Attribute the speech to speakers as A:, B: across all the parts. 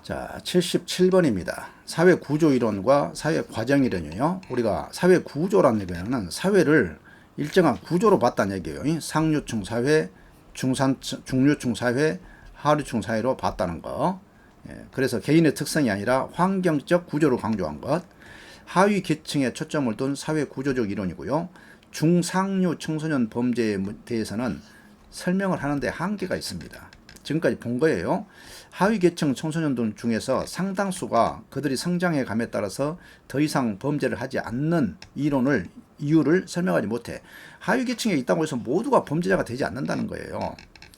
A: 자, 77번입니다. 사회 구조 이론과 사회 과정 이론이요. 우리가 사회 구조라는 얘기는 사회를 일정한 구조로 봤다는 얘기예요. 상류층 사회, 중류층 사회, 하류층 사회로 봤다는 거. 그래서 개인의 특성이 아니라 환경적 구조를 강조한 것. 하위 계층에 초점을 둔 사회 구조적 이론이고요. 중상류 청소년 범죄에 대해서는 설명을 하는데 한계가 있습니다. 지금까지 본 거예요. 하위 계층 청소년들 중에서 상당수가 그들이 성장해 감에 따라서 더 이상 범죄를 하지 않는 이유를 설명하지 못해. 하위 계층에 있다고 해서 모두가 범죄자가 되지 않는다는 거예요.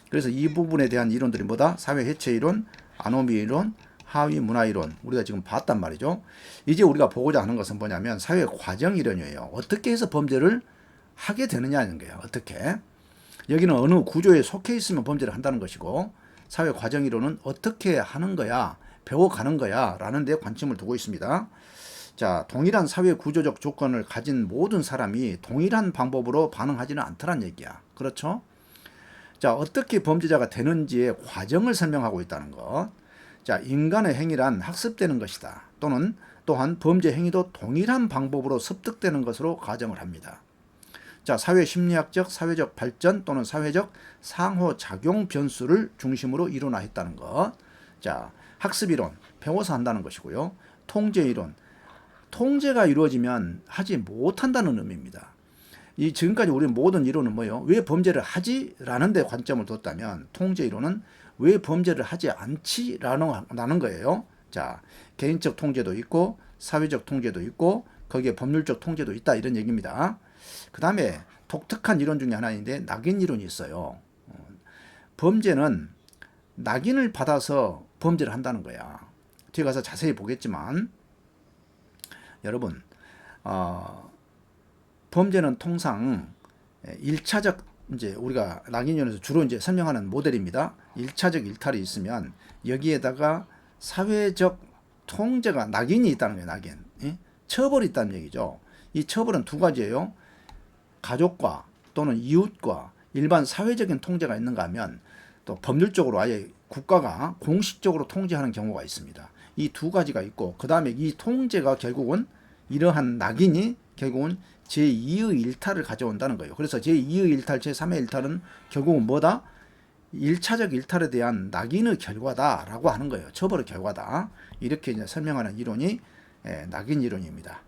A: 그래서 이 부분에 대한 이론들이 뭐다? 사회 해체 이론, 아노미 이론, 하위 문화 이론, 우리가 지금 봤단 말이죠. 이제 우리가 보고자 하는 것은 뭐냐면 사회 과정 이론이에요. 어떻게 해서 범죄를 하게 되느냐는 거예요. 어떻게? 여기는 어느 구조에 속해 있으면 범죄를 한다는 것이고, 사회 과정 이론은 어떻게 하는 거야, 배워가는 거야 라는 데 관심을 두고 있습니다. 자, 동일한 사회 구조적 조건을 가진 모든 사람이 동일한 방법으로 반응하지는 않더란 얘기야. 그렇죠? 자, 어떻게 범죄자가 되는지의 과정을 설명하고 있다는 것. 자, 인간의 행위란 학습되는 것이다. 또한 범죄 행위도 동일한 방법으로 습득되는 것으로 가정을 합니다. 자, 사회 심리학적, 사회적 발전 또는 사회적 상호작용 변수를 중심으로 이론화했다는 것. 자, 학습이론, 배워서 한다는 것이고요. 통제이론, 통제가 이루어지면 하지 못한다는 의미입니다. 이 지금까지 우리 모든 이론은 뭐예요? 왜 범죄를 하지? 라는 데 관점을 뒀다면 통제이론은 왜 범죄를 하지 않지? 라는 거예요. 자, 개인적 통제도 있고 사회적 통제도 있고 거기에 법률적 통제도 있다, 이런 얘기입니다. 그 다음에 독특한 이론 중에 하나인데 낙인 이론이 있어요. 범죄는 낙인을 받아서 범죄를 한다는 거야. 뒤에 가서 자세히 보겠지만, 여러분, 범죄는 통상 1차적, 이제 우리가 낙인 이론에서 주로 이제 설명하는 모델입니다. 1차적 일탈이 있으면 여기에다가 사회적 통제가, 낙인이 있다는 거예요. 낙인. 처벌이 있다는 얘기죠. 이 처벌은 두 가지예요. 가족과 또는 이웃과 일반 사회적인 통제가 있는가 하면 또 법률적으로 아예 국가가 공식적으로 통제하는 경우가 있습니다. 이 두 가지가 있고, 그 다음에 이 통제가 결국은, 이러한 낙인이 결국은 제2의 일탈을 가져온다는 거예요. 그래서 제2의 일탈, 제3의 일탈은 결국은 뭐다? 1차적 일탈에 대한 낙인의 결과다라고 하는 거예요. 처벌의 결과다. 이렇게 이제 설명하는 이론이 낙인 이론입니다.